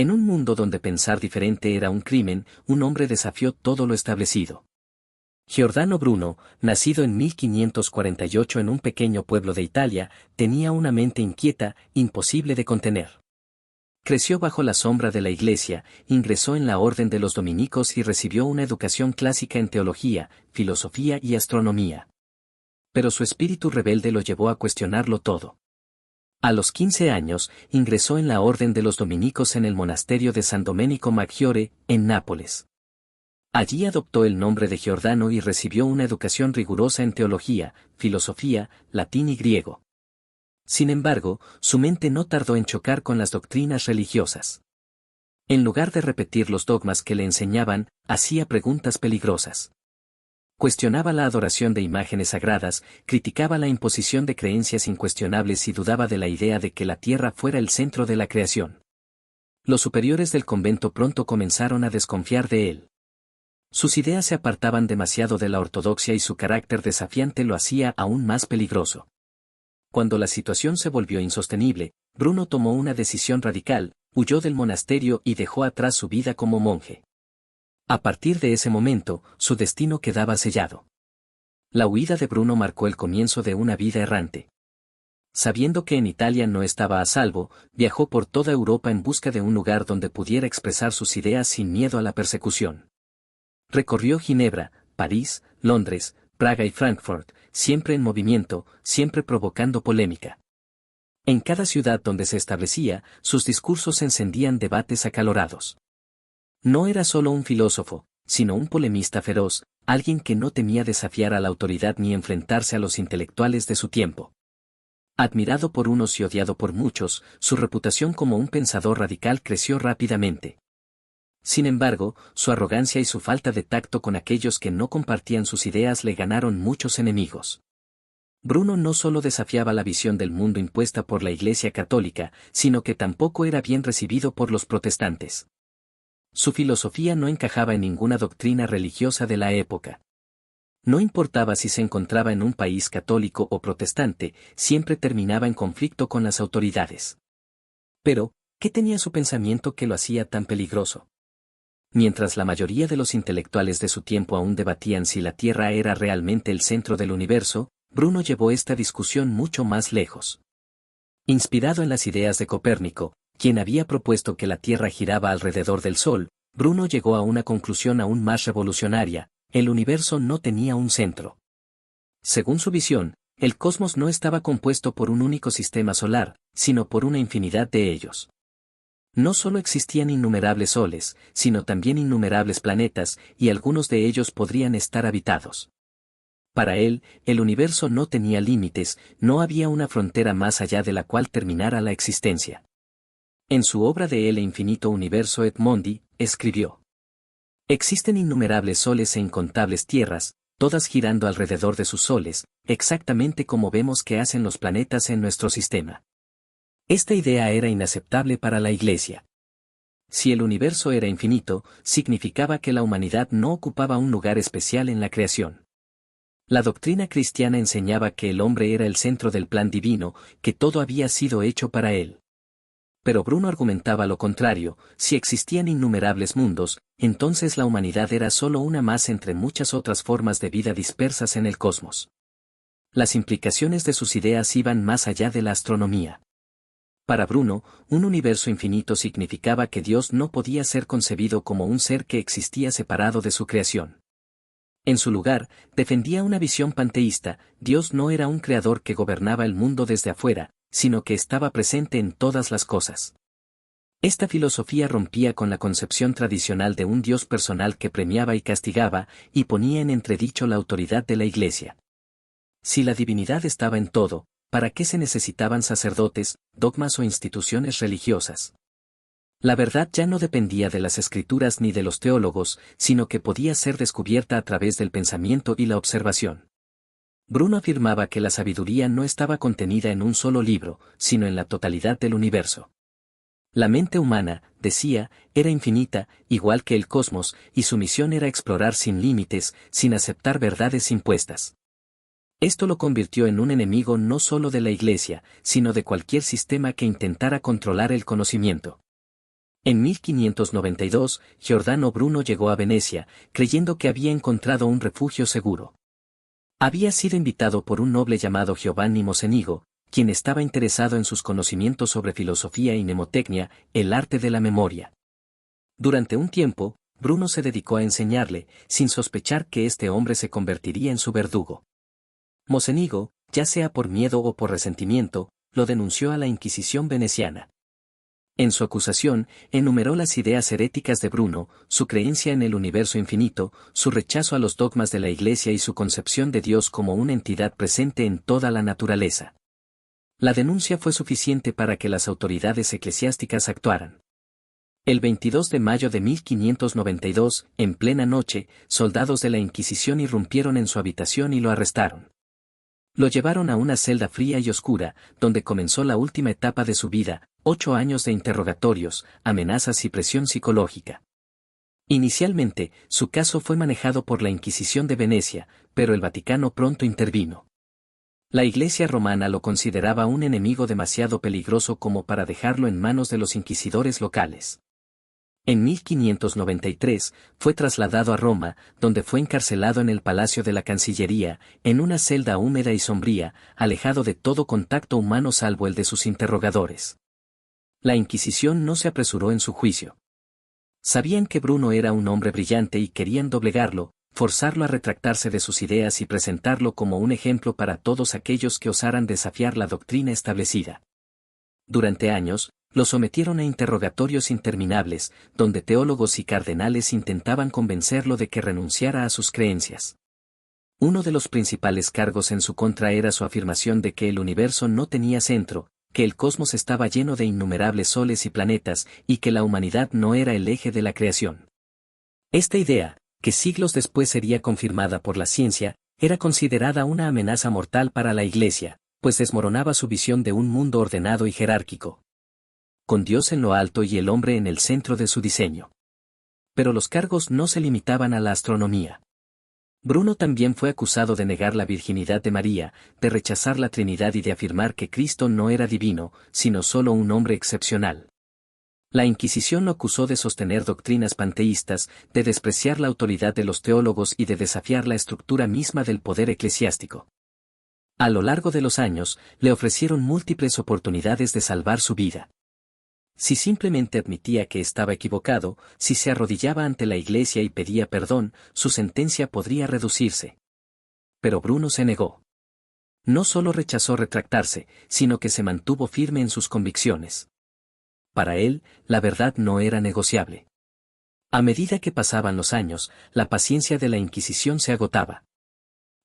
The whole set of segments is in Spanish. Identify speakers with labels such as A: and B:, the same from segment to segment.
A: En un mundo donde pensar diferente era un crimen, un hombre desafió todo lo establecido. Giordano Bruno, nacido en 1548 en un pequeño pueblo de Italia, tenía una mente inquieta, imposible de contener. Creció bajo la sombra de la Iglesia, ingresó en la Orden de los Dominicos y recibió una educación clásica en teología, filosofía y astronomía. Pero su espíritu rebelde lo llevó a cuestionarlo todo. A los 15 años, ingresó en la Orden de los Dominicos en el monasterio de San Domenico Maggiore, en Nápoles. Allí adoptó el nombre de Giordano y recibió una educación rigurosa en teología, filosofía, latín y griego. Sin embargo, su mente no tardó en chocar con las doctrinas religiosas. En lugar de repetir los dogmas que le enseñaban, hacía preguntas peligrosas. Cuestionaba la adoración de imágenes sagradas, criticaba la imposición de creencias incuestionables y dudaba de la idea de que la tierra fuera el centro de la creación. Los superiores del convento pronto comenzaron a desconfiar de él. Sus ideas se apartaban demasiado de la ortodoxia y su carácter desafiante lo hacía aún más peligroso. Cuando la situación se volvió insostenible, Bruno tomó una decisión radical, huyó del monasterio y dejó atrás su vida como monje. A partir de ese momento, su destino quedaba sellado. La huida de Bruno marcó el comienzo de una vida errante. Sabiendo que en Italia no estaba a salvo, viajó por toda Europa en busca de un lugar donde pudiera expresar sus ideas sin miedo a la persecución. Recorrió Ginebra, París, Londres, Praga y Frankfurt, siempre en movimiento, siempre provocando polémica. En cada ciudad donde se establecía, sus discursos encendían debates acalorados. No era solo un filósofo, sino un polemista feroz, alguien que no temía desafiar a la autoridad ni enfrentarse a los intelectuales de su tiempo. Admirado por unos y odiado por muchos, su reputación como un pensador radical creció rápidamente. Sin embargo, su arrogancia y su falta de tacto con aquellos que no compartían sus ideas le ganaron muchos enemigos. Bruno no solo desafiaba la visión del mundo impuesta por la Iglesia católica, sino que tampoco era bien recibido por los protestantes. Su filosofía no encajaba en ninguna doctrina religiosa de la época. No importaba si se encontraba en un país católico o protestante, siempre terminaba en conflicto con las autoridades. Pero, ¿qué tenía su pensamiento que lo hacía tan peligroso? Mientras la mayoría de los intelectuales de su tiempo aún debatían si la Tierra era realmente el centro del universo, Bruno llevó esta discusión mucho más lejos. Inspirado en las ideas de Copérnico, quien había propuesto que la Tierra giraba alrededor del Sol, Bruno llegó a una conclusión aún más revolucionaria: el universo no tenía un centro. Según su visión, el cosmos no estaba compuesto por un único sistema solar, sino por una infinidad de ellos. No solo existían innumerables soles, sino también innumerables planetas, y algunos de ellos podrían estar habitados. Para él, el universo no tenía límites, no había una frontera más allá de la cual terminara la existencia. En su obra de El infinito universo et mondi, escribió: existen innumerables soles e incontables tierras, todas girando alrededor de sus soles, exactamente como vemos que hacen los planetas en nuestro sistema. Esta idea era inaceptable para la Iglesia. Si el universo era infinito, significaba que la humanidad no ocupaba un lugar especial en la creación. La doctrina cristiana enseñaba que el hombre era el centro del plan divino, que todo había sido hecho para él. Pero Bruno argumentaba lo contrario: si existían innumerables mundos, entonces la humanidad era solo una más entre muchas otras formas de vida dispersas en el cosmos. Las implicaciones de sus ideas iban más allá de la astronomía. Para Bruno, un universo infinito significaba que Dios no podía ser concebido como un ser que existía separado de su creación. En su lugar, defendía una visión panteísta: Dios no era un creador que gobernaba el mundo desde afuera, sino que estaba presente en todas las cosas. Esta filosofía rompía con la concepción tradicional de un Dios personal que premiaba y castigaba, y ponía en entredicho la autoridad de la Iglesia. Si la divinidad estaba en todo, ¿para qué se necesitaban sacerdotes, dogmas o instituciones religiosas? La verdad ya no dependía de las escrituras ni de los teólogos, sino que podía ser descubierta a través del pensamiento y la observación. Bruno afirmaba que la sabiduría no estaba contenida en un solo libro, sino en la totalidad del universo. La mente humana, decía, era infinita, igual que el cosmos, y su misión era explorar sin límites, sin aceptar verdades impuestas. Esto lo convirtió en un enemigo no solo de la Iglesia, sino de cualquier sistema que intentara controlar el conocimiento. En 1592, Giordano Bruno llegó a Venecia, creyendo que había encontrado un refugio seguro. Había sido invitado por un noble llamado Giovanni Mocenigo, quien estaba interesado en sus conocimientos sobre filosofía y mnemotecnia, el arte de la memoria. Durante un tiempo, Bruno se dedicó a enseñarle, sin sospechar que este hombre se convertiría en su verdugo. Mocenigo, ya sea por miedo o por resentimiento, lo denunció a la Inquisición veneciana. En su acusación, enumeró las ideas heréticas de Bruno, su creencia en el universo infinito, su rechazo a los dogmas de la Iglesia y su concepción de Dios como una entidad presente en toda la naturaleza. La denuncia fue suficiente para que las autoridades eclesiásticas actuaran. El 22 de mayo de 1592, en plena noche, soldados de la Inquisición irrumpieron en su habitación y lo arrestaron. Lo llevaron a una celda fría y oscura, donde comenzó la última etapa de su vida, 8 años de interrogatorios, amenazas y presión psicológica. Inicialmente, su caso fue manejado por la Inquisición de Venecia, pero el Vaticano pronto intervino. La Iglesia romana lo consideraba un enemigo demasiado peligroso como para dejarlo en manos de los inquisidores locales. En 1593, fue trasladado a Roma, donde fue encarcelado en el Palacio de la Cancillería, en una celda húmeda y sombría, alejado de todo contacto humano salvo el de sus interrogadores. La Inquisición no se apresuró en su juicio. Sabían que Bruno era un hombre brillante y querían doblegarlo, forzarlo a retractarse de sus ideas y presentarlo como un ejemplo para todos aquellos que osaran desafiar la doctrina establecida. Durante años, lo sometieron a interrogatorios interminables, donde teólogos y cardenales intentaban convencerlo de que renunciara a sus creencias. Uno de los principales cargos en su contra era su afirmación de que el universo no tenía centro, que el cosmos estaba lleno de innumerables soles y planetas, y que la humanidad no era el eje de la creación. Esta idea, que siglos después sería confirmada por la ciencia, era considerada una amenaza mortal para la Iglesia, pues desmoronaba su visión de un mundo ordenado y jerárquico, con Dios en lo alto y el hombre en el centro de su diseño. Pero los cargos no se limitaban a la astronomía. Bruno también fue acusado de negar la virginidad de María, de rechazar la Trinidad y de afirmar que Cristo no era divino, sino solo un hombre excepcional. La Inquisición lo acusó de sostener doctrinas panteístas, de despreciar la autoridad de los teólogos y de desafiar la estructura misma del poder eclesiástico. A lo largo de los años, le ofrecieron múltiples oportunidades de salvar su vida. Si simplemente admitía que estaba equivocado, si se arrodillaba ante la Iglesia y pedía perdón, su sentencia podría reducirse. Pero Bruno se negó. No solo rechazó retractarse, sino que se mantuvo firme en sus convicciones. Para él, la verdad no era negociable. A medida que pasaban los años, la paciencia de la Inquisición se agotaba.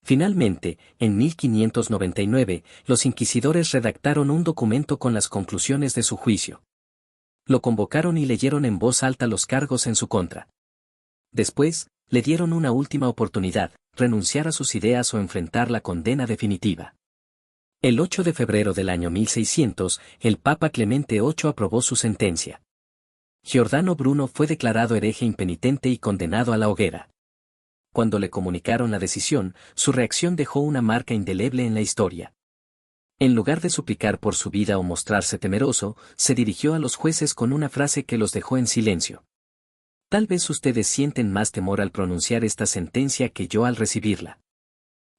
A: Finalmente, en 1599, los inquisidores redactaron un documento con las conclusiones de su juicio. Lo convocaron y leyeron en voz alta los cargos en su contra. Después, le dieron una última oportunidad, renunciar a sus ideas o enfrentar la condena definitiva. El 8 de febrero del año 1600, el Papa Clemente VIII aprobó su sentencia. Giordano Bruno fue declarado hereje impenitente y condenado a la hoguera. Cuando le comunicaron la decisión, su reacción dejó una marca indeleble en la historia. En lugar de suplicar por su vida o mostrarse temeroso, se dirigió a los jueces con una frase que los dejó en silencio. Tal vez ustedes sienten más temor al pronunciar esta sentencia que yo al recibirla.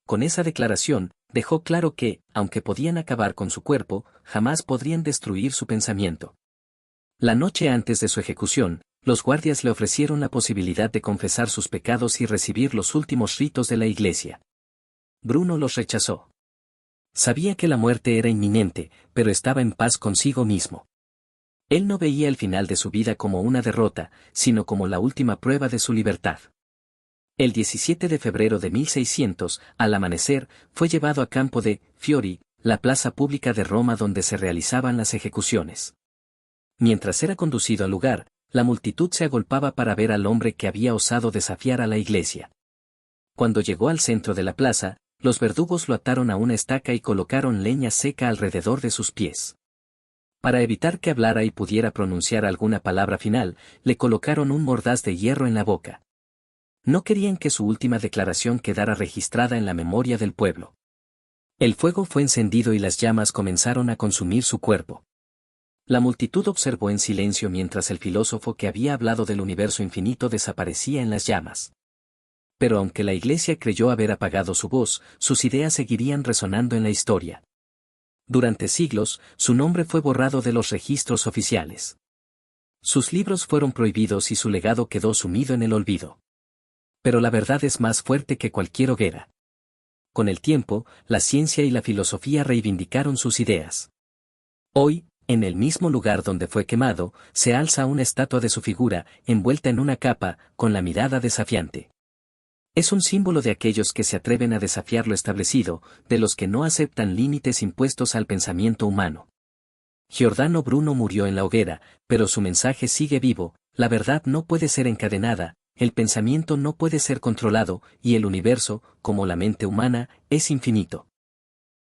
A: Con esa declaración, dejó claro que, aunque podían acabar con su cuerpo, jamás podrían destruir su pensamiento. La noche antes de su ejecución, los guardias le ofrecieron la posibilidad de confesar sus pecados y recibir los últimos ritos de la Iglesia. Bruno los rechazó. Sabía que la muerte era inminente, pero estaba en paz consigo mismo. Él no veía el final de su vida como una derrota, sino como la última prueba de su libertad. El 17 de febrero de 1600, al amanecer, fue llevado a Campo de Fiori, la plaza pública de Roma donde se realizaban las ejecuciones. Mientras era conducido al lugar, la multitud se agolpaba para ver al hombre que había osado desafiar a la Iglesia. Cuando llegó al centro de la plaza, los verdugos lo ataron a una estaca y colocaron leña seca alrededor de sus pies. Para evitar que hablara y pudiera pronunciar alguna palabra final, le colocaron un mordaz de hierro en la boca. No querían que su última declaración quedara registrada en la memoria del pueblo. El fuego fue encendido y las llamas comenzaron a consumir su cuerpo. La multitud observó en silencio mientras el filósofo que había hablado del universo infinito desaparecía en las llamas. Pero aunque la Iglesia creyó haber apagado su voz, sus ideas seguirían resonando en la historia. Durante siglos, su nombre fue borrado de los registros oficiales. Sus libros fueron prohibidos y su legado quedó sumido en el olvido. Pero la verdad es más fuerte que cualquier hoguera. Con el tiempo, la ciencia y la filosofía reivindicaron sus ideas. Hoy, en el mismo lugar donde fue quemado, se alza una estatua de su figura, envuelta en una capa, con la mirada desafiante. Es un símbolo de aquellos que se atreven a desafiar lo establecido, de los que no aceptan límites impuestos al pensamiento humano. Giordano Bruno murió en la hoguera, pero su mensaje sigue vivo: la verdad no puede ser encadenada, el pensamiento no puede ser controlado, y el universo, como la mente humana, es infinito.